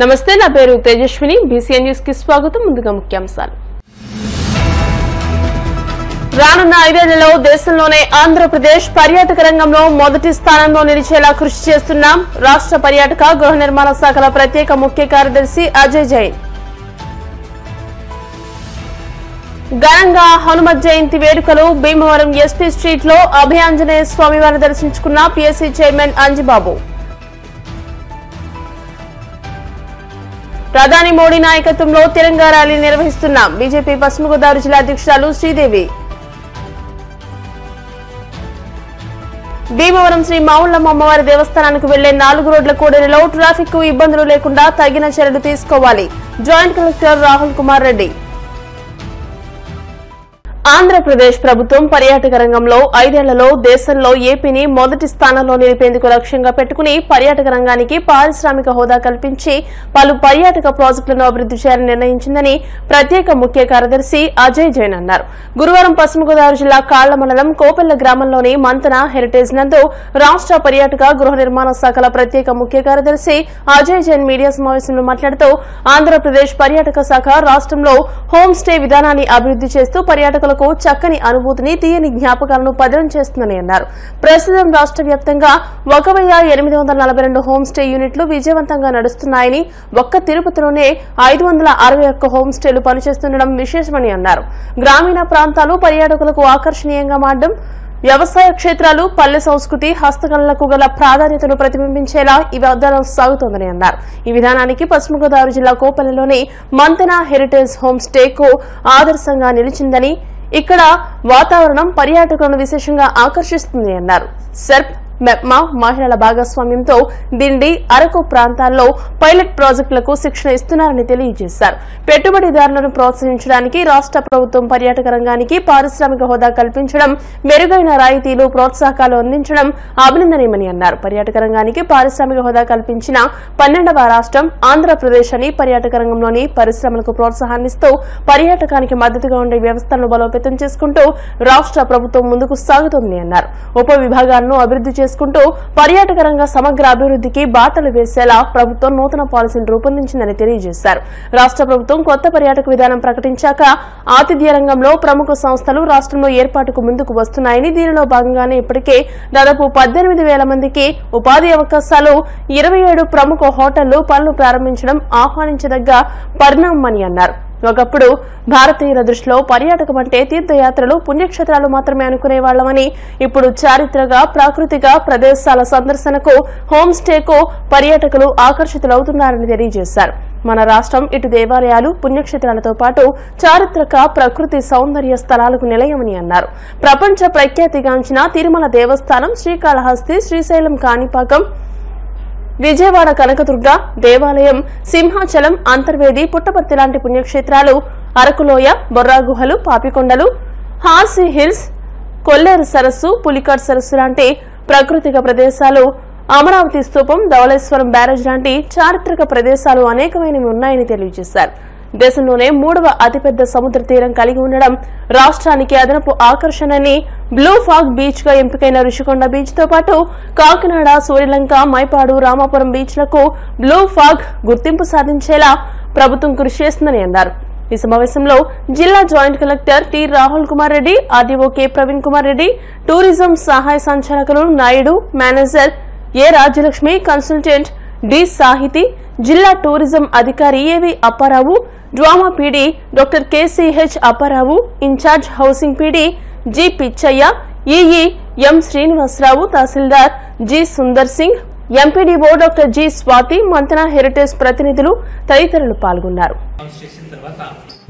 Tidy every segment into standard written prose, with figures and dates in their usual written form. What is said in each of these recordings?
నమస్తే, నా పేరు తేజస్విని. బీసీఎన్ న్యూస్ కి స్వాగతం. ముందుగా ముఖ్యాంశాలు. రానున్న 5 ఏళ్లలో దేశంలోనే ఆంధ్రప్రదేశ్ పర్యాటక రంగంలో మొదటి స్థానంలో నిలిచేలా కృషి చేస్తున్నాం. రాష్ట్ర పర్యాటక గృహ నిర్మాణ శాఖల ప్రత్యేక ముఖ్య కార్యదర్శి అజయ్ జైన్. ఘనంగా హనుమత్ జయంతి వేడుకలు. భీమవరం ఎస్పీ స్ట్రీట్ లో అభయాంజనేయ స్వామివారిని దర్శించుకున్న పీఎస్సీ చైర్మన్ అంజిబాబు. ప్రధాని మోడీ నాయకత్వంలో తిరంగా ర్యాలీ నిర్వహిస్తున్నాం. బీజేపీ పశ్చిమ గోదావరి జిల్లా అధ్యక్షురాలు శ్రీదేవి. భీమవరం శ్రీ మావుళ్లమ్మ అమ్మవారి దేవస్థానానికి వెళ్లే 4 రోడ్ల కూడలిలో ట్రాఫిక్ కు ఇబ్బందులు లేకుండా తగిన చర్యలు తీసుకోవాలి. Joint collector Rahul Kumar Reddy. ఆంధ్రప్రదేశ్ ప్రభుత్వం పర్యాటక రంగంలో 5 ఏళ్లలో దేశంలో ఏపీని మొదటి స్థానంలో నిలిపేందుకు లక్ష్యంగా పెట్టుకుని పర్యాటక రంగానికి పారిశ్రామిక హోదా కల్పించి పలు పర్యాటక ప్రాజెక్టులను అభివృద్ధి చేయాలని నిర్ణయించిందని ప్రత్యేక ముఖ్య కార్యదర్శి అజయ్ జైన్ అన్నారు. గురువారం పశ్చిమ గోదావరి జిల్లా కాళ్ల మండలం కోపెల్ల గ్రామంలోని మంతన హెరిటేజ్ నందు రాష్ట్ర పర్యాటక గృహ నిర్మాణ శాఖల ప్రత్యేక ముఖ్య కార్యదర్శి అజయ్ జైన్ మీడియా సమావేశంలో మాట్లాడుతూ ఆంధ్రప్రదేశ్ పర్యాటక శాఖ రాష్ట్రంలో హోమ్ స్టే విధానాన్ని అభివృద్ధి చేస్తూ పర్యాటకులకు చక్కని అనుభూతిని, తీయని జ్ఞాపకాలను పదిలం చేస్తుందని అన్నారు. ప్రస్తుతం రాష్ట్ర వ్యాప్తంగా 1842 హోమ్ స్టే యూనిట్లు విజయవంతంగా నడుస్తున్నాయని, ఒక్క తిరుపతిలోనే 561 హోమ్ స్టేలు పనిచేస్తుండడం విశేషమని అన్నారు. గ్రామీణ ప్రాంతాలు పర్యాటకులకు ఆకర్షణీయంగా మారడం, వ్యవసాయ క్షేత్రాలు, పల్లె సంస్కృతి, హస్తకళలకు గల ప్రాధాన్యతను ప్రతిబింబించేలా ఈ విధానం సాగుతోందని అన్నారు. ఈ విధానానికి పశ్చిమ గోదావరి జిల్లా కోపల్లిలోని మంతెన హెరిటేజ్ హోమ్ స్టేకు ఆదర్శంగా నిలిచిందని, ఇక్కడ వాతావరణం పర్యాటకులను విశేషంగా ఆకర్షిస్తుంది అన్నారు. సెర్ప్, మెప్మా మహిళల భాగస్వామ్యంతో దిండి, అరకు ప్రాంతాల్లో పైలట్ ప్రాజెక్టులకు శిక్షణ ఇస్తున్నారని తెలియజేశారు. పెట్టుబడిదారులను ప్రోత్సహించడానికి రాష్ట్ర ప్రభుత్వం పర్యాటక రంగానికి పారిశ్రామిక హోదా కల్పించడం, మెరుగైన రాయితీలు, ప్రోత్సాహకాలు అందించడం అభినందనీయమని అన్నారు. పర్యాటక రంగానికి పారిశ్రామిక హోదా కల్పించిన 12వ రాష్ట్రం ఆంధ్రప్రదేశ్ అని, పర్యాటక రంగంలోని పరిశ్రమలకు ప్రోత్సాహాన్నిస్తూ పర్యాటకానికి మద్దతుగా ఉండే వ్యవస్థలను బలోపేతం చేసుకుంటూ రాష్ట్ర ప్రభుత్వం ముందుకు సాగుతోందని అన్నారు. ఉప విభాగాలను అభివృద్ధి చేసుకుంటూ పర్యాటక రంగ సమగ్ర అభివృద్ధికి బాటలు వేసేలా ప్రభుత్వం నూతన పాలసీని రూపొందించిందని తెలియజేశారు. రాష్ట్ర ప్రభుత్వం కొత్త పర్యాటక విధానం ప్రకటించాక ఆతిథ్య రంగంలో ప్రముఖ సంస్థలు రాష్ట్రంలో ఏర్పాటుకు ముందుకు వస్తున్నాయని, దీనిలో భాగంగానే ఇప్పటికే దాదాపు 18,000 మందికి ఉపాధి అవకాశాలు, 27 ప్రముఖ హోటళ్లు పనులు ప్రారంభించడం ఆహ్వానించదగ్గ పరిణామమని అన్నారు. ఒకప్పుడు భారతీయుల దృష్టిలో పర్యాటకం అంటే తీర్థయాత్రలు, పుణ్యక్షేత్రాలు మాత్రమే అనుకునేవాళ్లమని, ఇప్పుడు చారిత్రక, ప్రాకృతిక ప్రదేశాల సందర్శనకు, హోమ్ స్టేకు పర్యాటకులు ఆకర్షితులవుతున్నారని తెలియజేశారు. మన రాష్ట్రం ఇటు దేవాలయాలు, పుణ్యక్షేత్రాలతో పాటు చారిత్రక, ప్రకృతి సౌందర్య స్థలాలకు నిలయమని అన్నారు. ప్రపంచ ప్రఖ్యాతిగాంచిన తిరుమల దేవస్థానం, శ్రీకాళహస్తి, శ్రీశైలం కాణిపాకం, విజయవాడ కనకదుర్గ దేవాలయం, సింహాచలం, అంతర్వేది, పుట్టపర్తి లాంటి పుణ్యక్షేత్రాలు, అరకులోయ, బొర్రాగుహలు, పాపికొండలు, హార్సీ హిల్స్, కొల్లేరు సరస్సు, పులికాట్ సరస్సు లాంటి ప్రాకృతిక ప్రదేశాలు, అమరావతి స్తూపం, ధవళేశ్వరం బ్యారేజ్ లాంటి చారిత్రక ప్రదేశాలు అనేకమైనవి ఉన్నాయని తెలియజేశారు. దేశంలోనే 3వ అతిపెద్ద సముద్ర తీరం కలిగి ఉండడం రాష్ట్రానికి అదనపు ఆకర్షణని, బ్లూ ఫాగ్ బీచ్ గా ఎంపికైన రుషికొండ బీచ్ తో పాటు కాకినాడ, సూర్యలంక, మైపాడు, రామాపురం బీచ్లకు బ్లూ ఫాగ్ గుర్తింపు సాధించేలా ప్రభుత్వం కృషి చేస్తుందని అన్నారు. ఈ సమావేశంలో జిల్లా joint collector T Rahul Kumar Reddy, RDO K Praveen Kumar Reddy, tourism సహాయ సంచాలకులు Naidu, manager A Rajyalakshmi, consultant D Sahithi, జిల్లా టూరిజం అధికారి AV Apparao, DWMA PD doctor KCH Apparao, incharge housing PD G Pichaiah, EE M Srinivasarao, tahsildar G Sundar Singh, MPDO doctor G Swathi, Manthana heritage ప్రతినిధులు తదితరులు పాల్గొన్నారు.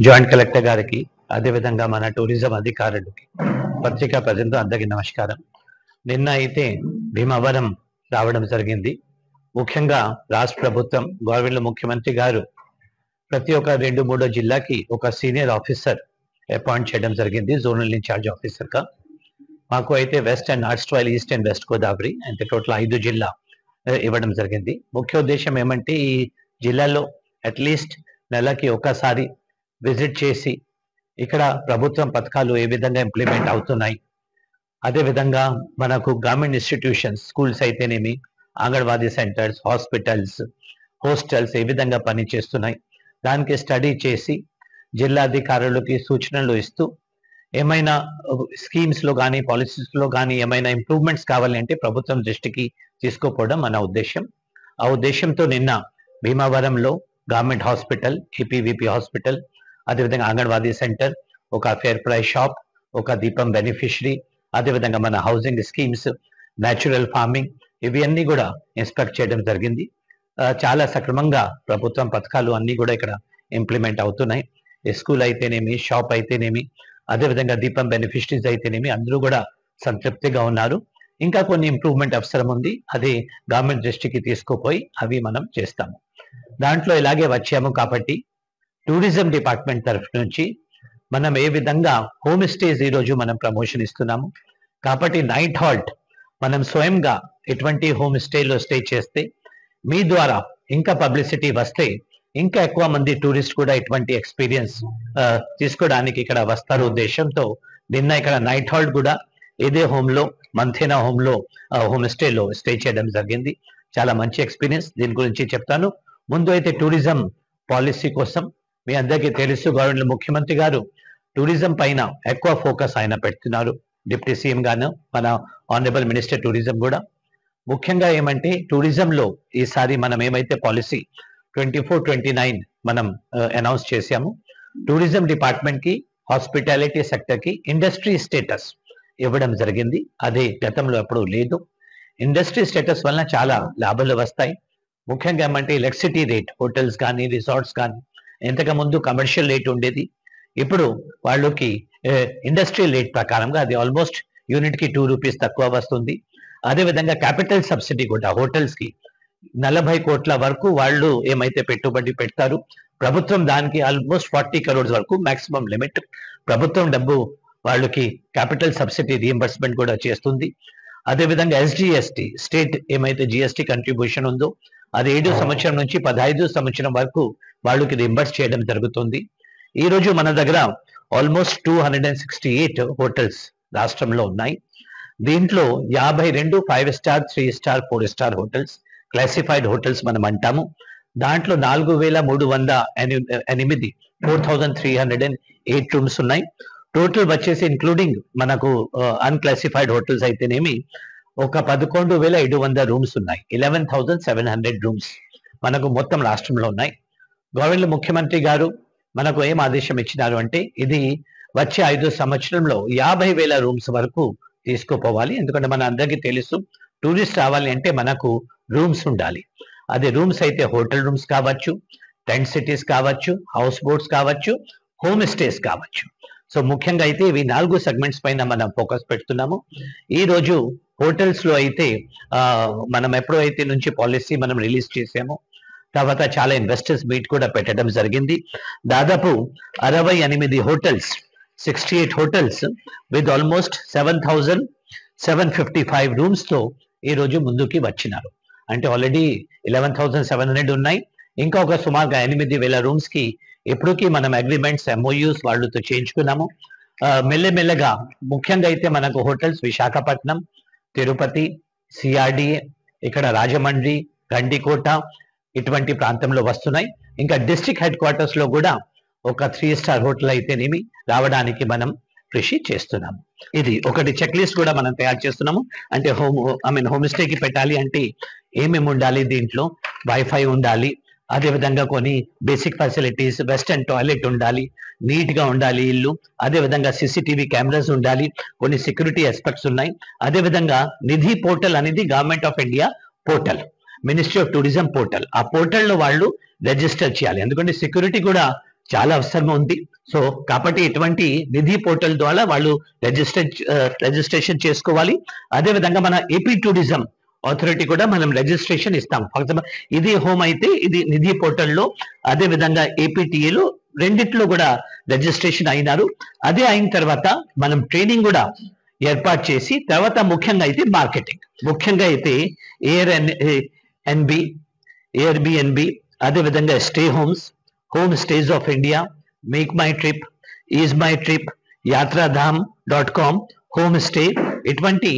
జాయింట్ కలెక్టర్ గారికి, అదేవిధంగా మన టూరిజం అధికారులకి, పత్రికా ప్రజలకు అందరికీ నమస్కారం. నిన్న అయితే భీమవరం రావడం జరిగింది. ముఖ్యంగా రాష్ట్ర ప్రభుత్వం, గవర్నమెంట్ ముఖ్యమంత్రి గారు ప్రతి ఒక్క 2-3 జిల్లాకి ఒక సీనియర్ ఆఫీసర్ అపాయింట్ చేయడం జరిగింది, జోనల్ ఇన్ఛార్జ్ ఆఫీసర్ గా. మాకు అయితే west and north style, east and west Godavari అంటే టోటల్ 5 జిల్లా ఇవ్వడం జరిగింది. ముఖ్య ఉద్దేశం ఏమంటే ఈ జిల్లాలో అట్లీస్ట్ నెలకి ఒకసారి విజిట్ చేసి ఇక్కడ ప్రభుత్వం పథకాలు ఏ విధంగా ఇంప్లిమెంట్ అవుతున్నాయి, అదేవిధంగా మనకు గవర్నమెంట్ ఇన్స్టిట్యూషన్స్, స్కూల్స్ అయితేనేమి, అంగన్వాడీ సెంటర్స్, హాస్పిటల్స్, హాస్టల్స్ ఏ విధంగా పనిచేస్తున్నాయి, దానికి స్టడీ చేసి జిల్లాధికారులకి సూచనలు ఇస్తూ ఏమైనా స్కీమ్స్ లో కానీ పాలసీస్ లో కానీ ఏమైనా ఇంప్రూవ్మెంట్స్ కావాలి అంటే ప్రభుత్వం దృష్టికి తీసుకుపోవడం మన ఉద్దేశం. ఆ ఉద్దేశంతో నిన్న భీమవరంలో గవర్నమెంట్ హాస్పిటల్, ఏపీవీపీ హాస్పిటల్, అదేవిధంగా అంగన్వాడీ సెంటర్, ఒక ఫేర్ ప్రైస్ షాప్, ఒక దీపం బెనిఫిషరీ, అదేవిధంగా మన హౌసింగ్ స్కీమ్స్, న్యాచురల్ ఫార్మింగ్, ఇవి అన్ని కూడా ఇన్స్పెక్ట్ చేయడం జరిగింది. చాలా సక్రమంగా ప్రభుత్వం పథకాలు అన్ని కూడా ఇక్కడ ఇంప్లిమెంట్ అవుతున్నాయి. స్కూల్ అయితేనేమి, షాప్ అయితేనేమి, అదేవిధంగా దీపం బెనిఫిషరీస్ అయితేనేమి, అందరూ కూడా సంతృప్తిగా ఉన్నారు. ఇంకా కొన్ని ఇంప్రూవ్మెంట్ అవసరం ఉంది, అది గవర్నమెంట్ దృష్టికి తీసుకుపోయి అవి మనం చేస్తాము. దాంట్లో ఇలాగే వచ్చాము కాబట్టి టూరిజం డిపార్ట్మెంట్ తరఫు నుంచి మనం ఏ విధంగా హోమ్ స్టేస్ ఈరోజు మనం ప్రమోషన్ ఇస్తున్నాము. కాబట్టి నైట్ హాల్ట్ మనం స్వయంగా ఎటువంటి హోమ్ స్టేలో స్టే చేస్తే మీ ద్వారా ఇంకా పబ్లిసిటీ వస్తే ఇంకా ఎక్కువ మంది టూరిస్ట్ కూడా ఇటువంటి ఎక్స్పీరియన్స్ తీసుకోవడానికి ఇక్కడ వస్తారు ఉద్దేశంతో నిన్న ఇక్కడ నైట్ హాల్ట్ కూడా ఇదే హోమ్లో, మంథేనా హోమ్లో, హోమ్ స్టేలో స్టే చేయడం జరిగింది. చాలా మంచి ఎక్స్పీరియన్స్. దీని గురించి చెప్తాను. ముందు అయితే టూరిజం పాలసీ కోసం మీ అందరికీ తెలుసు, గవర్నమెంట్ ముఖ్యమంత్రి గారు టూరిజం పైన ఎక్కువ ఫోకస్ ఆయన పెడుతున్నారు. డిప్యూటీ సీఎం గాను, మన ఆనరబుల్ మినిస్టర్ టూరిజం కూడా. ముఖ్యంగా ఏమంటే టూరిజంలో ఈసారి మనం ఏమైతే పాలసీ 24-29 మనం అనౌన్స్ చేశాము, టూరిజం డిపార్ట్మెంట్ కి, హాస్పిటాలిటీ సెక్టర్ కి ఇండస్ట్రీ స్టేటస్ ఇవ్వడం జరిగింది. అదే గతంలో ఎప్పుడూ లేదు. ఇండస్ట్రీ స్టేటస్ వలన చాలా లాభాలు వస్తాయి. ముఖ్యంగా ఏమంటే ఎలక్ట్రిసిటీ రేట్, హోటల్స్ కానీ రిసార్ట్స్ కానీ ఇంతకు ముందు కమర్షియల్ రేట్ ఉండేది, ఇప్పుడు వాళ్ళకి ఇండస్ట్రియల్ రేట్ ప్రకారంగా అది ఆల్మోస్ట్ యూనిట్ కి 2 రూపీస్ తక్కువ వస్తుంది. అదేవిధంగా క్యాపిటల్ సబ్సిడీ కూడా హోటల్స్ కి 40 కోట్ల వరకు వాళ్ళు ఏమైతే పెట్టుబడి పెడతారు, ప్రభుత్వం దానికి ఆల్మోస్ట్ 40 crores వరకు మాక్సిమం లిమిట్ ప్రభుత్వం డబ్బు వాళ్ళకి క్యాపిటల్ సబ్సిడీ రీఎంబర్స్మెంట్ కూడా చేస్తుంది. అదేవిధంగా ఎస్జిఎస్టి స్టేట్ ఏమైతే జిఎస్టి కంట్రిబ్యూషన్ ఉందో అది 7 సంవత్సరం నుంచి 15 సంవత్సరం వరకు వాళ్ళకి రీఎంబర్స్ చేయడం జరుగుతుంది. ఈ రోజు మన దగ్గర ఆల్మోస్ట్ 268 హోటల్స్ రాష్ట్రంలో ఉన్నాయి. దీంట్లో 52 5 star, 3 star, 4 star hotels, classified hotels మనం అంటాము. దాంట్లో 4,308 4,308 రూమ్స్ ఉన్నాయి. టోటల్ వచ్చేసి ఇంక్లూడింగ్ మనకు అన్క్లాసిఫైడ్ హోటల్స్ అయితేనేమి ఒక 11,700 రూమ్స్ ఉన్నాయి. 11,700 రూమ్స్ మనకు మొత్తం రాష్ట్రంలో ఉన్నాయి. గవర్నమెంట్ ముఖ్యమంత్రి గారు మనకు ఏం ఆదేశం ఇచ్చినారు అంటే ఇది వచ్చే 5 సంవత్సరంలో 50,000 రూమ్స్ వరకు తీసుకుపోవాలి. ఎందుకంటే మన అందరికీ తెలుసు, టూరిస్ట్ రావాలి అంటే మనకు రూమ్స్ ఉండాలి. అదే రూమ్స్ అయితే హోటల్ రూమ్స్ కావచ్చు, టెంట్ సిటీస్ కావచ్చు, హౌస్ బోట్స్ కావచ్చు, హోమ్ స్టేస్ కావచ్చు. సో ముఖ్యంగా అయితే ఇవి 4 సెగ్మెంట్స్ పైన మనం ఫోకస్ పెడుతున్నాము. ఈ రోజు హోటల్స్ లో అయితే మనం ఎప్పుడైతే నుంచి పాలసీ మనం రిలీజ్ చేసామో తర్వాత చాలా ఇన్వెస్టర్స్ మీట్ కూడా పెట్టడం జరిగింది. దాదాపు 68 hotels, 68 hotels with almost 7,755 rooms తో ఈ రోజు ముందుకి వచ్చినారు. అంటే ఆల్రెడీ 11,700 ఉన్నాయి. ఇంకా ఒక సుమారుగా 8,000 రూమ్స్ కి ఇప్పటికీ మనం అగ్రిమెంట్స్, ఎంఓయూస్ వాళ్ళతో చేయించుకున్నాము. మెల్లమెల్లగా ముఖ్యంగా అయితే మనకు హోటల్స్ విశాఖపట్నం, తిరుపతి, సిఆర్డిఏ, ఇక్కడ రాజమండ్రి, గండికోట ఇటువంటి ప్రాంతంలో వస్తున్నాయి. ఇంకా డిస్ట్రిక్ట్ హెడ్ క్వార్టర్స్ లో కూడా ఒక 3 స్టార్ హోటల్ అయితేనేమి రావడానికి మనం కృషి చేస్తున్నాము. ఇది ఒకటి చెక్ లిస్ట్ కూడా మనం తయారు చేస్తున్నాము. అంటే హోమ్ స్టేకి పెట్టాలి అంటే ఏమేమి ఉండాలి, దీంట్లో వైఫై ఉండాలి, అదేవిధంగా కొన్ని బేసిక్ ఫెసిలిటీస్, వెస్టర్న్ టాయిలెట్ ఉండాలి, నీట్ గా ఉండాలి ఇల్లు, అదేవిధంగా CCTV కెమెరాస్ ఉండాలి, కొన్ని సెక్యూరిటీ ఆస్పెక్ట్స్ ఉన్నాయి. అదేవిధంగా నిధి పోర్టల్ అనేది government of India portal, ministry of tourism portal, ఆ పోర్టల్లో వాళ్ళు రిజిస్టర్ చేయాలి. ఎందుకంటే సెక్యూరిటీ కూడా చాలా అవసరం ఉంది. సో కాబట్టి ఇటువంటి నిధి పోర్టల్ ద్వారా వాళ్ళు రిజిస్ట్రేషన్ చేసుకోవాలి. అదేవిధంగా మన ఏపీ టూరిజం అథారిటీ కూడా మనం రిజిస్ట్రేషన్ ఇస్తాం. ఇది హోమ్ అయితే ఇది నిధి పోర్టల్లో, అదే విధంగా ఏపీటీఏలో రెండిట్లో కూడా రిజిస్ట్రేషన్ అయినారు. అదే అయిన తర్వాత మనం ట్రైనింగ్ కూడా ఏర్పాటు చేసి తర్వాత ముఖ్యంగా అయితే మార్కెటింగ్, ముఖ్యంగా అయితే ఎయిర్బిఎన్బి, అదే విధంగా stay homes, home stays of India, make my trip, ease my trip, యాత్రాధామ్.com, హోమ్ స్టే, ఇటువంటి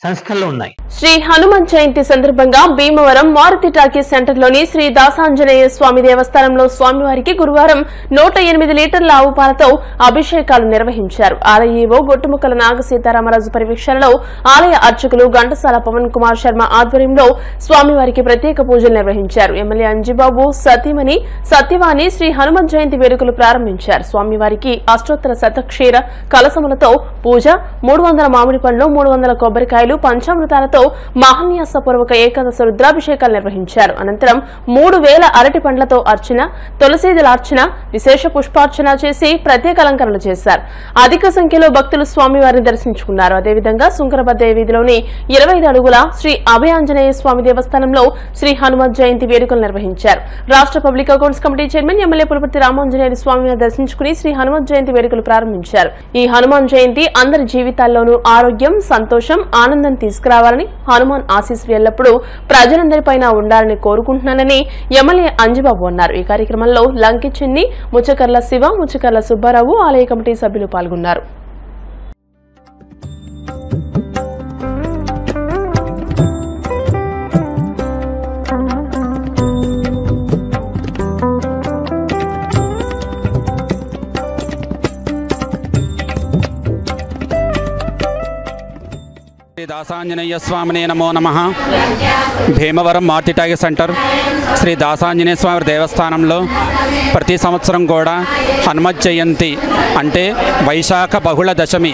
సంస్థల్లో ఉన్నాయి. శ్రీ హనుమాన్ జయంతి సందర్భంగా భీమవరం మారుతి టాకీస్ సెంటర్లోని శ్రీ దాసాంజనేయ స్వామి దేవస్థానంలో స్వామివారికి గురువారం 108 లీటర్ల ఆవు పాలతో అభిషేకాలు నిర్వహించారు. ఆలయ ఈవో గొట్టుముక్కల నాగసీతారామరాజు పర్యవేక్షణలో ఆలయ అర్చకులు ఘంటసాల పవన్ కుమార్ శర్మ ఆధ్వర్యంలో స్వామివారికి ప్రత్యేక పూజలు నిర్వహించారు. ఎమ్మెల్యే అంజిబాబు సతీమణి సత్యవాణి శ్రీ హనుమాన్ జయంతి వేడుకలు ప్రారంభించారు. స్వామివారికి అష్టోత్తర శతక్షీర కలసములతో పూజ, 300 మామిడి పండ్లు, 300 కొబ్బరికాయలు, పంచామృతాలతో మహాన్యాసపూర్వక ఏకాదశ రుద్రాభిషేకాలు నిర్వహించారు. అనంతరం 3000 అరటి పండ్లతో అర్చన, తులసీదల అర్చన, విశేష పుష్పార్చన చేసి ప్రత్యేక అలంకరణలు చేశారు. అధిక సంఖ్యలో భక్తులు స్వామివారిని దర్శించుకున్నారు. అదేవిధంగా సుంకరబద్దయ్య వీధిలోని 25 అడుగుల శ్రీ అభయాంజనేయ స్వామి దేవస్థానంలో శ్రీ హనుమత్ జయంతి వేడుకలు నిర్వహించారు. రాష్ట్ర public accounts committee chairman MLA Pulaparthi Ramanjaneya స్వామిని దర్శించుకుని శ్రీ హనుమత్ జయంతి వేడుకలు ప్రారంభించారు. ఈ హనుమాన్ జయంతి అందరి జీవితాల్లోనూ ఆరోగ్యం, సంతోషం, ఆనందం తీసుకురావాలని, హనుమాన్ ఆశీస్సులు ఎల్లప్పుడూ ప్రజలందరిపైన ఉండాలని కోరుకుంటున్నానని ఎమ్మెల్యే అంజిబాబు అన్నారు. ఈ కార్యక్రమంలో లంకి చిన్ని, ముచ్చకర్ల శివ, ముచ్చకర్ల సుబ్బారావు ఆలయ కమిటీ సభ్యులు పాల్గొన్నారు. శ్రీ దాసాంజనేయ స్వామినే నమో నమః. భీమవరం మారుతి టాకీస్ సెంటర్ శ్రీ దాసాంజనేయ స్వామి దేవస్థానంలో ప్రతి సంవత్సరం కూడా హనుమత్ జయంతి అంటే వైశాఖ బహుళ దశమి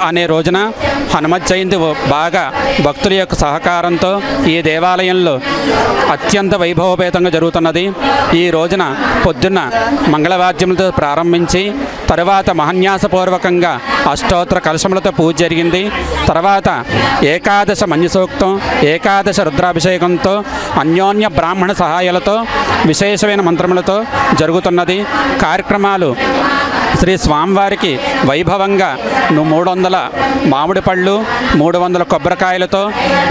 అనే రోజున హనుమత్ జయంతి బాగా భక్తుల యొక్క సహకారంతో ఈ దేవాలయంలో అత్యంత వైభవపేతంగా జరుగుతున్నది. ఈ రోజున పొద్దున్న మంగళవాద్యములతో ప్రారంభించి తర్వాత మహాన్యాసపూర్వకంగా అష్టోత్తర కలశములతో పూజ జరిగింది. తర్వాత ఏకాదశ మన్యసూక్తం, ఏకాదశ రుద్రాభిషేకంతో, అన్యోన్య బ్రాహ్మణ సహాయాలతో, విశేషమైన మంత్రములతో జరుగుతున్నది. కార్యక్రమాలు శ్రీ స్వామివారికి వైభవంగా 300 మామిడి పళ్ళు, 300 కొబ్బరికాయలతో,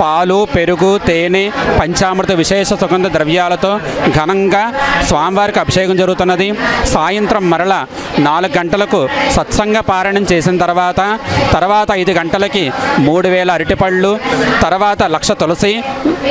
పాలు, పెరుగు, తేనె, పంచామృత విశేష సుగంధ ద్రవ్యాలతో ఘనంగా స్వామివారికి అభిషేకం జరుగుతున్నది. సాయంత్రం మరల 4 గంటలకు సత్సంగ పారాయణం చేసిన తర్వాత 5 గంటలకి 3000 అరటిపళ్ళు, తర్వాత 1,00,000 తులసి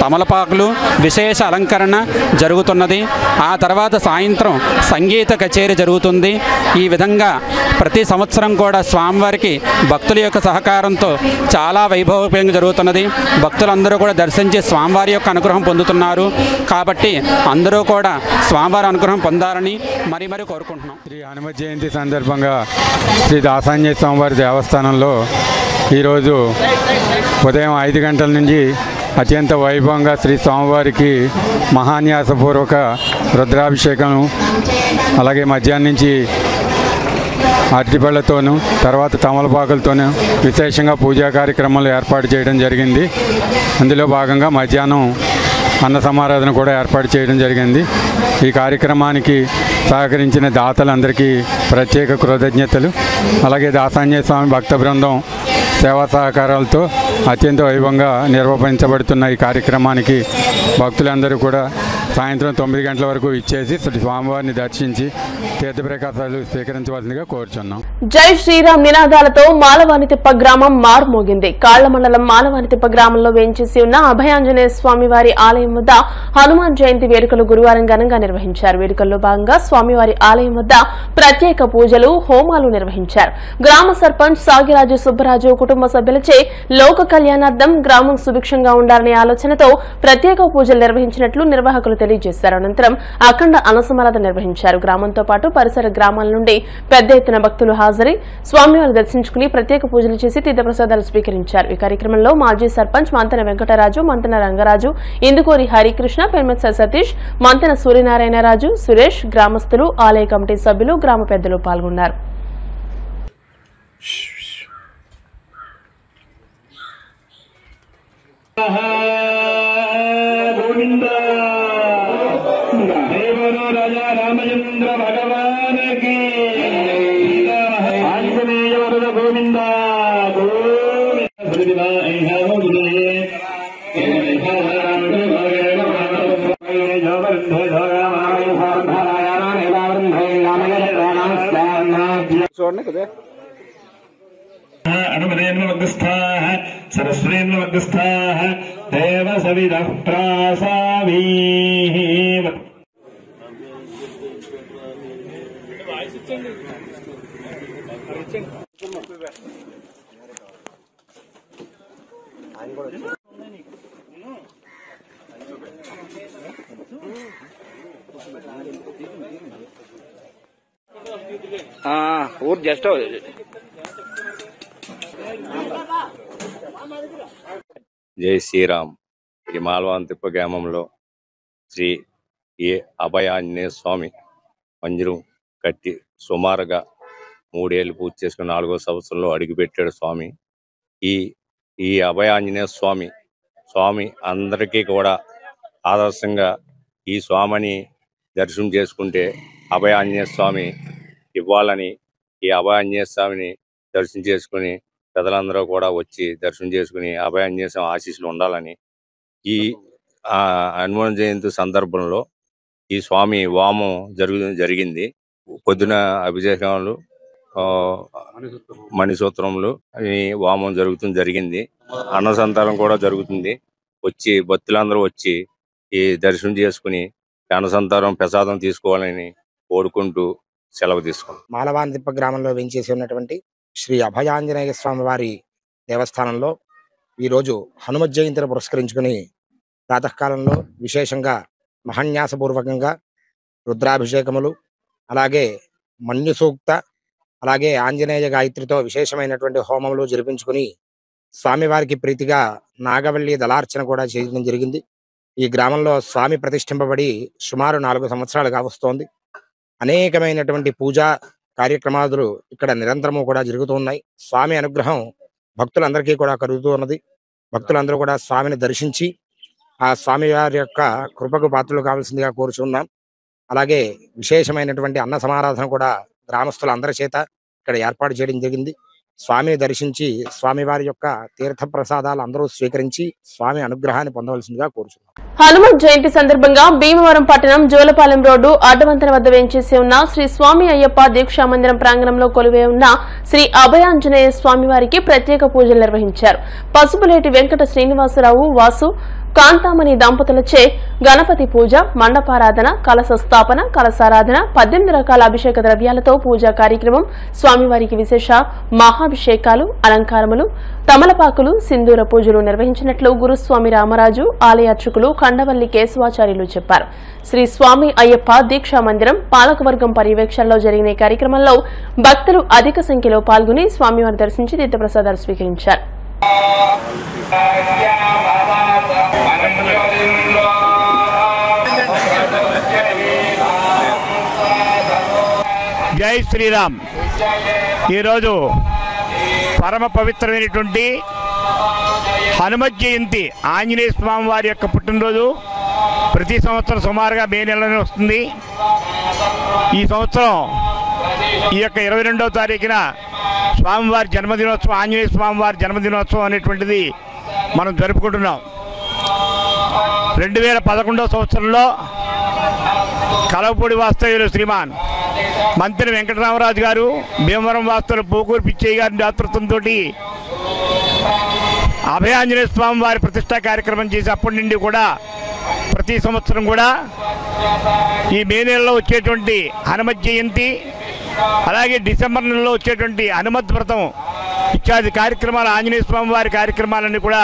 తమలపాకులు విశేష అలంకరణ జరుగుతున్నది. ఆ తర్వాత సాయంత్రం సంగీత కచేరీ జరుగుతుంది. ఈ విధంగా ప్రతి సంవత్సరం కూడా స్వామివారికి భక్తుల యొక్క సహకారంతో చాలా వైభవపేతంగా జరుగుతున్నది. భక్తులందరూ కూడా దర్శించి స్వామివారి యొక్క అనుగ్రహం పొందుతున్నారు. కాబట్టి అందరూ కూడా స్వామివారి అనుగ్రహం పొందాలని మరీ కోరుకుంటున్నాం. శ్రీ హనుమత్ జయంతి సందర్భంగా శ్రీ దాసాంజనేయ స్వామివారి దేవస్థానంలో ఈరోజు ఉదయం 5 గంటల నుంచి అత్యంత వైభవంగా శ్రీ స్వామివారికి మహాన్యాసపూర్వక రుద్రాభిషేకం, అలాగే మధ్యాహ్నం నుంచి అరటిపళ్ళతోనూ తర్వాత తమలపాకులతోనూ విశేషంగా పూజా కార్యక్రమాలు ఏర్పాటు చేయడం జరిగింది. అందులో భాగంగా మధ్యాహ్నం అన్న సమారాధన కూడా ఏర్పాటు చేయడం జరిగింది. ఈ కార్యక్రమానికి సహకరించిన దాతలందరికీ ప్రత్యేక కృతజ్ఞతలు. అలాగే దాసాంజనేయ స్వామి భక్త బృందం సేవా సహకారాలతో అత్యంత వైభవంగా నిర్వహించబడుతున్న ఈ కార్యక్రమానికి భక్తులందరూ కూడా సాయంత్రం 9 గంటల వరకు ఇచ్చేసి స్వామివారిని దర్శించి తీర్థప్రసాదాలు స్వీకరించవలసిందిగా కోరుచున్నాం. జై శ్రీరామ్ నినాదాలతో మాలవానితిప్ప గ్రామం మారుమోగింది. కాళ్ల మండలం మాలవానితిప్ప గ్రామంలో వేంచేసి ఉన్న అభయాంజనేయ స్వామివారి ఆలయం వద్ద హనుమాన్ జయంతి వేడుకలు గురువారం ఘనంగా నిర్వహించారు. వేడుకల్లో భాగంగా స్వామివారి ఆలయం వద్ద ప్రత్యేక పూజలు, హోమాలు నిర్వహించారు. గ్రామ సర్పంచ్ సాగిరాజు సుబ్బరాజు కుటుంబ సభ్యులచే లోక కళ్యాణార్థం గ్రామం సుభిక్షంగా ఉండాలనే ఆలోచనతో ప్రత్యేక పూజలు నిర్వహించినట్లు నిర్వాహకులు తెలియజేశారు. అనంతరం అఖండ అన్నసమారాధన నిర్వహించారు. గ్రామంతో పాటు పరిసర గ్రామాల నుండి పెద్ద ఎత్తున భక్తులు హాజరై స్వామివారిని దర్శించుకుని ప్రత్యేక పూజలు చేసి తీర్థప్రసాదాలు స్వీకరించారు. ఈ కార్యక్రమంలో మాజీ సర్పంచ్ మంతెన వెంకటరాజు, మంతెన రంగరాజు, ఇందుకూరి హరికృష్ణ, పెన్మెత్స సతీష్, మంతెన సూర్యనారాయణరాజు, సురేష్, గ్రామస్తులు, ఆలయ కమిటీ సభ్యులు, గ్రామ పెద్దలు పాల్గొన్నారు. राजा रामचंद्र भगवान की आंजनेय वरद गोविंद చూడండి కదా అనుమదేన सरस्वेन्द्रवर्गस्थाः देव सविदः प्रासावीः ఊరు జస్ట్ జై శ్రీరామ్. ఈ మాల్వాంతిప్ప గ్రామంలో శ్రీ ఏ అభయాంజనేయ స్వామి మందిరం కట్టి సుమారుగా 3 ఏళ్ళు పూర్తి చేసుకుని 4వ సంవత్సరంలో అడుగుపెట్టాడు స్వామి. ఈ అభయాంజనేయ స్వామి అందరికీ కూడా ఆదర్శంగా ఈ స్వామిని దర్శనం చేసుకుంటే అభయాంజనేయ స్వామి ఇవ్వాలని, ఈ అభయాంజనేయ స్వామిని దర్శనం చేసుకుని ప్రజలందరూ కూడా వచ్చి దర్శనం చేసుకుని అభయాంజనేయ స్వామి ఆశీస్సులు ఉండాలని ఈ హనుమాన్ జయంతి సందర్భంలో ఈ స్వామి వామం జరిగింది. పొద్దున అభిషేకాలు, మణిసూత్రములు ఈ వామం జరిగింది. అన్నసంతరం కూడా జరుగుతుంది. వచ్చి భక్తులందరూ వచ్చి ఈ దర్శనం చేసుకుని అన్నసంతరం ప్రసాదం తీసుకోవాలని కోరుకుంటూ సెలవు తీసుకున్నాం. మాలవాంతిప్ప గ్రామంలో వెంచేసి ఉన్నటువంటి శ్రీ అభయాంజనేయ స్వామి వారి దేవస్థానంలో ఈరోజు హనుమత్ జయంతిని పురస్కరించుకుని ప్రాతకాలంలో విశేషంగా మహాన్యాసపూర్వకంగా రుద్రాభిషేకములు, అలాగే మన్యు సూక్త, అలాగే ఆంజనేయ గాయత్రితో విశేషమైనటువంటి హోమములు జరిపించుకుని స్వామివారికి ప్రీతిగా నాగవల్లి దళార్చన కూడా చేయడం జరిగింది. ఈ గ్రామంలో స్వామి ప్రతిష్ఠింపబడి సుమారు 4 సంవత్సరాలుగా వస్తోంది. అనేకమైనటువంటి పూజా కార్యక్రమాలు ఇక్కడ నిరంతరము కూడా జరుగుతున్నాయి. స్వామి అనుగ్రహం భక్తులందరికీ కూడా కలుగుతూ ఉన్నది. భక్తులందరూ కూడా స్వామిని దర్శించి ఆ స్వామి వారి యొక్క కృపకు పాత్రలు కావాల్సిందిగా కోరుచున్నాం. అలాగే విశేషమైనటువంటి అన్న సమారాధన కూడా గ్రామస్తులందరి చేత ఇక్కడ ఏర్పాటు చేయడం జరిగింది. స్వామిని దర్శించి స్వామివారి యొక్క తీర్థ ప్రసాదాలు అందరూ స్వీకరించి స్వామి అనుగ్రహాన్ని పొందవలసిందిగా కోరుచున్నాం. హనుమత్ జయంతి సందర్భంగా భీమవరం పట్టణం జోలపాలెం రోడ్డు అడ్డవంతెన వద్ద వేంచేసి ఉన్న శ్రీ స్వామి అయ్యప్ప దీక్షా మందిరం ప్రాంగణంలో కొలువై ఉన్న శ్రీ అభయాంజనేయ స్వామి వారికి ప్రత్యేక పూజలు నిర్వహించారు. పసుపులేటి వెంకట శ్రీనివాసరావు వాసు కాంతామణి దంపతులచే గణపతి పూజ, మండపారాధన, కలశ స్థాపన, కలశారాధన, 18 రకాల అభిషేక ద్రవ్యాలతో పూజా కార్యక్రమం, స్వామివారికి విశేష మహాభిషేకాలు, అలంకారములు, తమలపాకులు, సింధూర పూజలు నిర్వహించినట్లు గురుస్వామి రామరాజు ఆలయార్చకులు ఖండవల్లి కేశవాచార్యులు చెప్పారు. శ్రీ స్వామి అయ్యప్ప దీక్షా మందిరం పాలకవర్గం పర్యవేక్షణలో జరిగిన ఈ కార్యక్రమంలో భక్తులు అధిక సంఖ్యలో పాల్గొని స్వామివారిని దర్శించి తీర్థప్రసాదాలు స్వీకరించారు. జై శ్రీరామ్. ఈరోజు పరమ పవిత్రమైనటువంటి హనుమత్ జయంతి ఆంజనేయ స్వామి వారి యొక్క పుట్టినరోజు ప్రతి సంవత్సరం సుమారుగా మే నెలలోనే వస్తుంది. ఈ సంవత్సరం ఈ యొక్క 22వ తారీఖున స్వామివారి జన్మదినోత్సవం, ఆంజనేయ స్వామివారి జన్మదినోత్సవం అనేటువంటిది మనం జరుపుకుంటున్నాం. 2011వ సంవత్సరంలో కలవపూడి వాస్తవ్యులు శ్రీమాన్ మంత్రి వెంకటరామరాజు గారు, భీమవరం వాస్తవులు పోకూరు పిచ్చయ్య గారి నేతృత్వంతో అభయాంజనేయ స్వామి వారి ప్రతిష్టా కార్యక్రమం చేసి అప్పటి నుండి కూడా ప్రతి సంవత్సరం కూడా ఈ మే నెలలో వచ్చేటువంటి హనుమత్ జయంతి, అలాగే డిసెంబర్ నెలలో వచ్చేటువంటి హనుమత్ వ్రతం ఇత్యాది కార్యక్రమాలు, ఆంజనేయ స్వామి వారి కార్యక్రమాలన్నీ కూడా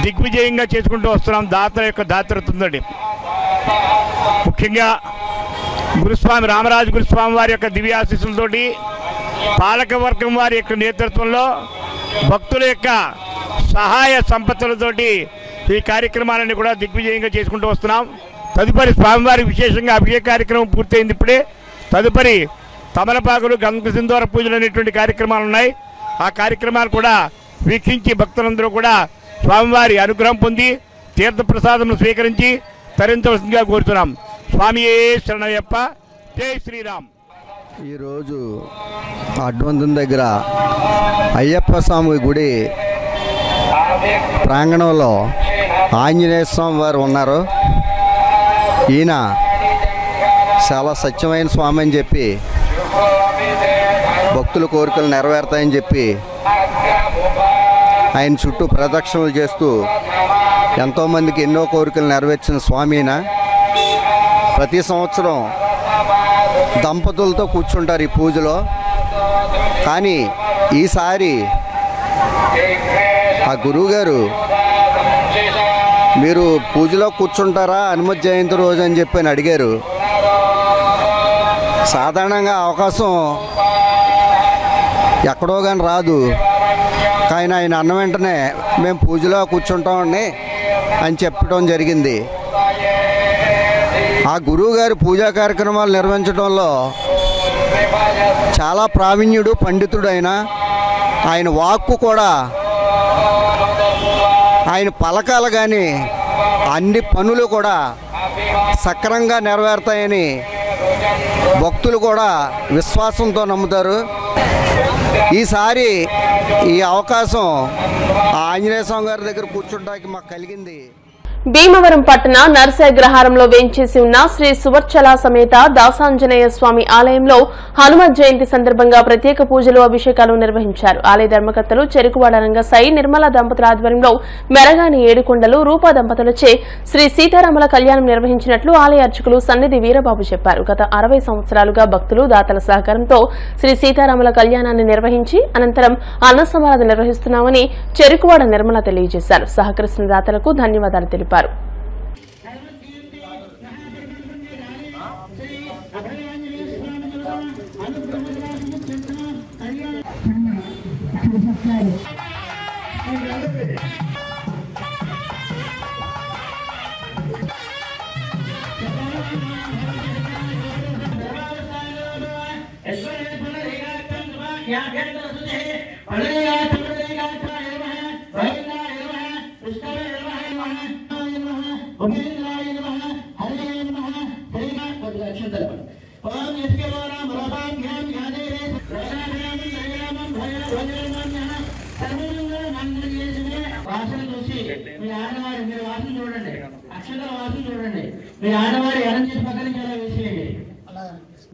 దిగ్విజయంగా చేసుకుంటూ వస్తున్నాం దాతల యొక్క దాతృత్వంతో. ముఖ్యంగా గురుస్వామి రామరాజు గురుస్వామి వారి యొక్క దివ్యాశీస్సులతోటి, పాలకవర్గం వారి యొక్క నేతృత్వంలో, భక్తుల యొక్క సహాయ సంపత్తులతోటి ఈ కార్యక్రమాలన్నీ కూడా దిగ్విజయంగా చేసుకుంటూ వస్తున్నాం. తదుపరి స్వామివారి విశేషంగా అభిషేక కార్యక్రమం పూర్తయింది ఇప్పుడే. తదుపరి తమలపాకులు, గంగ సింధూర పూజలు అనేటువంటి కార్యక్రమాలు ఉన్నాయి. ఆ కార్యక్రమాలు కూడా వీక్షించి భక్తులందరూ కూడా స్వామివారి అనుగ్రహం పొంది తీర్థప్రసాదం స్వీకరించి తరించవలసిందిగా కోరుతున్నాం. స్వామియే శరణయ్యప్ప. జై శ్రీరామ్. ఈరోజు అడ్వంతం దగ్గర అయ్యప్ప స్వామి గుడి ప్రాంగణంలో ఆంజనేయ స్వామి వారు ఉన్నారు. ఈయన చాలా సత్యమైన స్వామి అని చెప్పి, భక్తుల కోరికలు నెరవేరుతాయని చెప్పి ఆయన చుట్టూ ప్రదక్షిణలు చేస్తూ ఎంతోమందికి ఎన్నో కోరికలు నెరవేర్చిన స్వామి అయిన ప్రతి సంవత్సరం దంపతులతో కూర్చుంటారు ఈ పూజలో. కానీ ఈసారి ఆ గురువుగారు మీరు పూజలో కూర్చుంటారా హనుమత్ జయంతి రోజు అని చెప్పి అడిగారు. సాధారణంగా అవకాశం ఎక్కడో కానీ రాదు. కానీ ఆయన అన్న వెంటనే మేము పూజలో కూర్చుంటామండి అని చెప్పడం జరిగింది. ఆ గురువుగారు పూజా కార్యక్రమాలు నిర్వహించడంలో చాలా ప్రావీణ్యుడు, పండితుడు. ఆయన వాక్కు కూడా, ఆయన పలకాలు కానీ అన్ని పనులు కూడా సక్రమంగా నెరవేరుతాయని భక్తులు కూడా విశ్వాసంతో నమ్ముతారు. ఈసారి ఈ అవకాశం ఆంజనేయ స్వామి గారి దగ్గర కూర్చుంటానికి మాకు కలిగింది. భీమవరం పట్టణ నరసాగ్రహారంలో వేంచేసి ఉన్న శ్రీ సువర్చల సమేత దాసాంజనేయ స్వామి ఆలయంలో హనుమత్ జయంతి సందర్భంగా ప్రత్యేక పూజలు, అభిషేకాలు నిర్వహించారు. ఆలయ ధర్మకర్తలు చెరుకువాడ రంగసాయి, నిర్మల దంపతుల ఆధ్వర్యంలో మెరగాని ఏడుకొండలు, రూపా దంపతులచే శ్రీ సీతారాముల కళ్యాణం నిర్వహించినట్లు ఆలయ అర్చకులు సన్నిధి వీరబాబు చెప్పారు. గత 60 సంవత్సరాలుగా భక్తులు, దాతల సహకారంతో శ్రీ సీతారాముల కళ్యాణాన్ని నిర్వహించి అనంతరం అన్న సమారాధన నిర్వహిస్తున్నామని చెరుకువాడ నిర్మల తెలియజేశారు. సహకరిస్తున్న దాతలకు ధన్యవాదాలు తెలిపారు.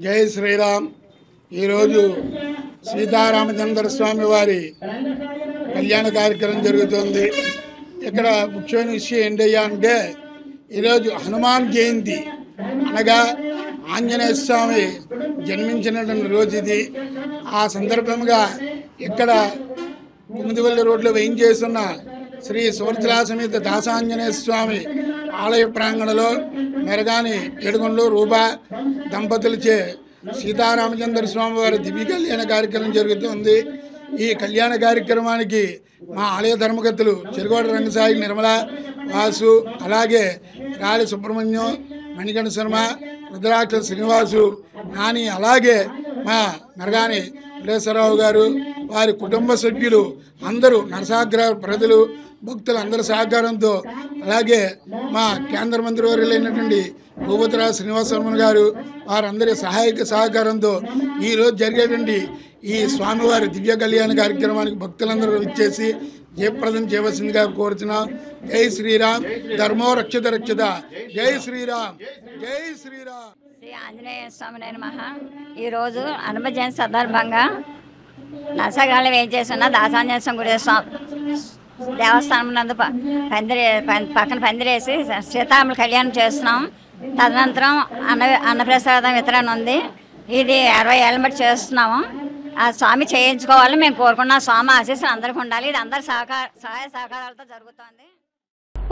జై శ్రీరామ్. ఈరోజు సీతారామచంద్ర స్వామి వారి కళ్యాణ కార్యక్రమం జరుగుతుంది. ఇక్కడ ముఖ్యమైన విషయం ఏంటయ్యా అంటే ఈరోజు హనుమాన్ జయంతి అనగా ఆంజనేయ స్వామి జన్మించినటువంటి రోజు ఇది. ఆ సందర్భంగా ఇక్కడ కుముదివల్లి రోడ్లో వేయించేస్తున్న శ్రీ సువర్చల సమేత దాసాంజనేయ స్వామి ఆలయ ప్రాంగణంలో మెరగాని ఏడుకొండలు, రూపా దంపతులచే సీతారామచంద్ర స్వామి వారి దివ్య కళ్యాణ కార్యక్రమం జరుగుతుంది. ఈ కళ్యాణ కార్యక్రమానికి మా ఆలయ ధర్మకర్తలు చెరుకువాడ రంగసాయి, నిర్మల, వాసు, అలాగే రాలి సుబ్రహ్మణ్యం, మణికంఠ శర్మ, రుద్రాక్ష శ్రీనివాసు, నాని, అలాగే మా మెరగాని విలేశ్వరరావు గారు, వారి కుటుంబ సభ్యులు అందరూ, నరసాగ్రహ ప్రజలు, భక్తులు అందరి సహకారంతో, అలాగే మా కేంద్ర మంత్రివర్యులైనటువంటి భూపతిరాజు శ్రీనివాసవర్మన్ గారు, వారందరి సహాయక సహకారంతో ఈరోజు జరిగేటువంటి ఈ స్వామివారి దివ్య కళ్యాణ కార్యక్రమానికి భక్తులందరూ ఇచ్చేసి జయప్రదం చేయవలసిందిగా కోరుతున్నాం. జై శ్రీరామ్. ధర్మో రక్షిత రక్షిత. జై శ్రీరామ్. జై శ్రీరామ్. శ్రీ ఆంజనేయ స్వామి నమః. ఈరోజు హనుమత్ జయంతి సందర్భంగా నరసగాళ్ళు ఏం చేస్తున్నా దాసాంజనేయ స్వామి గుడి దేవస్థానం నందు పక్కన పందిరేసి సీతారాముల కళ్యాణం చేస్తున్నాం. తదనంతరం అన్నప్రసాదం వితరణ ఉంది. ఇది 60 ఏళ్ళ బట్టి చేస్తున్నాము. ఆ స్వామి చేయించుకోవాలని మేము కోరుకున్నాం. స్వామి ఆశీస్సులు అందరికీ ఉండాలి. ఇది అందరి సహాయ సహకారాలతో జరుగుతోంది.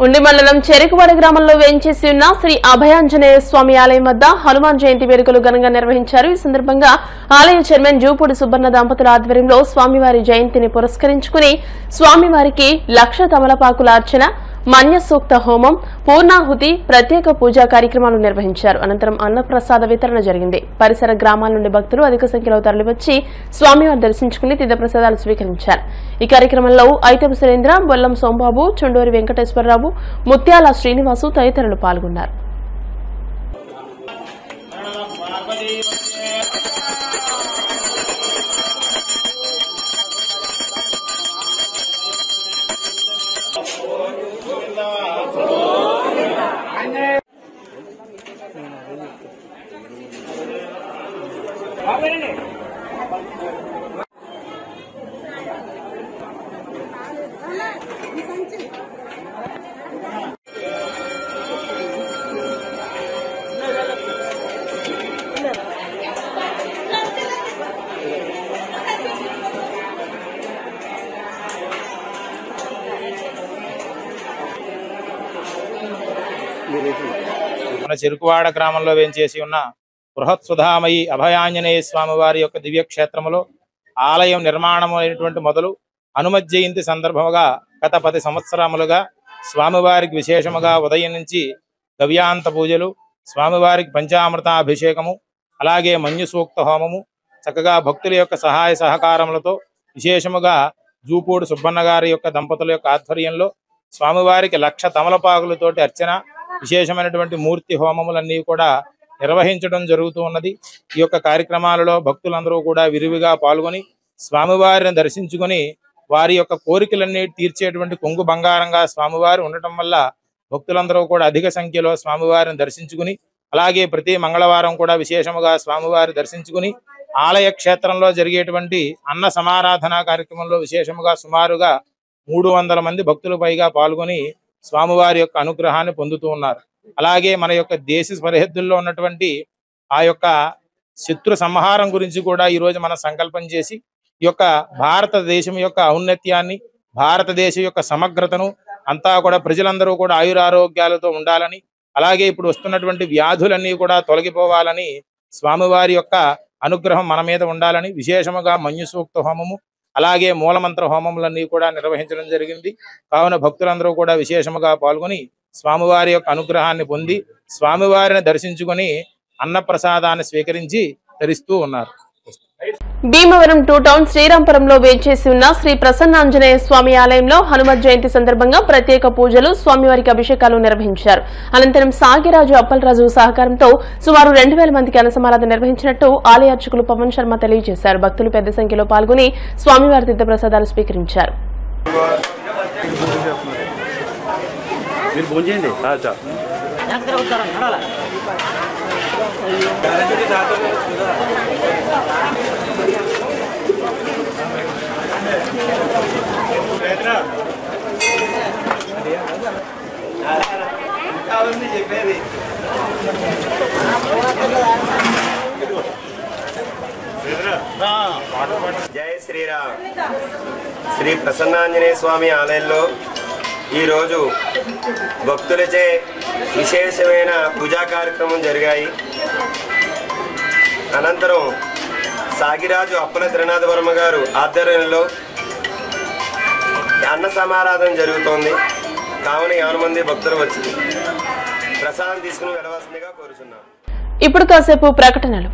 ఉండి మండలం చెరుకువాడ గ్రామంలో వేంచేసి ఉన్న శ్రీ అభయాంజనేయ స్వామి ఆలయం వద్ద హనుమాన్ జయంతి వేడుకలు ఘనంగా నిర్వహించారు. ఈ సందర్భంగా ఆలయ చైర్మన్ జూపూడి సుబ్బన్న దంపతుల ఆధ్వర్యంలో స్వామివారి జయంతిని పురస్కరించుకుని స్వామివారికి 1,00,000 తమలపాకుల అర్చన, మన్య సూక్త హోమం, పూర్ణాహుతి, ప్రత్యేక పూజా కార్యక్రమాలు నిర్వహించారు. అనంతరం అన్నప్రసాద వితరణ జరిగింది. పరిసర గ్రామాల నుండి భక్తులు అధిక సంఖ్యలో తరలివచ్చి స్వామివారి దర్శించుకుని తీర్థప్రసాదాలు స్వీకరించారు. ఈ కార్యక్రమంలో ఐతెం సురేంద్ర, బొల్లం సోంబాబు, చుండూరి వెంకటేశ్వరరావు, ముత్యాల శ్రీనివాసు తదితరులు పాల్గొన్నారు. మన చెరుకువాడ గ్రామంలో వేంచేసి ఉన్న బృహత్ సుధామయి అభయాంజనేయ స్వామి వారి యొక్క దివ్యక్షేత్రములో ఆలయం నిర్మాణం అయినటువంటి మొదలు హనుమత్ జయంతి సందర్భముగా గత 10 సంవత్సరములుగా స్వామివారికి విశేషముగా ఉదయం నుంచి గవ్యాంత పూజలు, స్వామివారికి పంచామృతాభిషేకము, అలాగే మన్యు సూక్త హోమము చక్కగా భక్తుల యొక్క సహాయ సహకారములతో విశేషముగా జూపూడి సుబ్బన్న గారి యొక్క దంపతుల యొక్క ఆధ్వర్యంలో స్వామివారికి 1,00,000 తమలపాకులతోటి అర్చన, విశేషమైనటువంటి మూర్తి హోమములన్నీ కూడా నిర్వహించడం జరుగుతూ ఉన్నది. ఈ యొక్క కార్యక్రమాలలో భక్తులందరూ కూడా విరివిగా పాల్గొని స్వామివారిని దర్శించుకొని వారి యొక్క కోరికలన్నీ తీర్చేటువంటి కొంగు బంగారంగా స్వామివారు ఉండటం వల్ల భక్తులందరూ కూడా అధిక సంఖ్యలో స్వామివారిని దర్శించుకుని, అలాగే ప్రతి మంగళవారం కూడా విశేషముగా స్వామివారి దర్శించుకుని ఆలయ క్షేత్రంలో జరిగేటువంటి అన్న సమారాధన కార్యక్రమంలో విశేషముగా సుమారుగా 300 మంది భక్తులు పైగా పాల్గొని స్వామివారి యొక్క అనుగ్రహాన్ని పొందుతూ ఉన్నారు. అలాగే మన యొక్క దేశ సరిహద్దుల్లో ఉన్నటువంటి ఆ యొక్క శత్రు సంహారం గురించి కూడా ఈరోజు మనం సంకల్పం చేసి ఈ యొక్క భారతదేశం యొక్క ఔన్నత్యాన్ని, భారతదేశం యొక్క సమగ్రతను అంతా కూడా ప్రజలందరూ కూడా ఆయురారోగ్యాలతో ఉండాలని, అలాగే ఇప్పుడు వస్తున్నటువంటి వ్యాధులన్నీ కూడా తొలగిపోవాలని, స్వామివారి యొక్క అనుగ్రహం మన మీద ఉండాలని విశేషముగా మన్యు సూక్త హోమము, అలాగే మూలమంత్ర హోమములన్నీ కూడా నిర్వహించడం జరిగింది. కావున భక్తులందరూ కూడా విశేషముగా పాల్గొని స్వామివారి యొక్క అనుగ్రహాన్ని పొంది స్వామివారిని దర్శించుకొని అన్నప్రసాదాన్ని స్వీకరించి ధరిస్తూ ఉన్నారు. భీమవరం 2 టౌన్ శ్రీరాంపురంలో వేంచేసి ఉన్న శ్రీ ప్రసన్నాంజనేయ స్వామి ఆలయంలో హనుమత్ జయంతి సందర్భంగా ప్రత్యేక పూజలు, స్వామివారికి అభిషేకాలు నిర్వహించారు. అనంతరం సాగిరాజు అప్పలరాజు సహకారంతో సుమారు 2,000 మందికి అన్నసమారాధన నిర్వహించినట్టు ఆలయ అర్చకులు పవన్ శర్మ తెలియజేశారు. భక్తులు పెద్ద సంఖ్యలో పాల్గొని స్వామివారి తీర్థప్రసాదాలు స్వీకరించారు. జై శ్రీరామ్. శ్రీ ప్రసన్నాంజనేయ స్వామి ఆలయంలో ఈరోజు భక్తులచే విశేషమైన పూజా కార్యక్రమం జరిగాయి. అనంతరం సాగిరాజు అప్పల త్రినాథ వర్మ గారు ఆధ్వర్యంలో అన్న సమారాధన జరుగుతోంది. కావున 50 మంది భక్తులు వచ్చి ప్రసాదం తీసుకుని వెళ్ళవలసిందిగా కోరుచున్నాం. ఇప్పుడు కాసేపు ప్రకటనలు.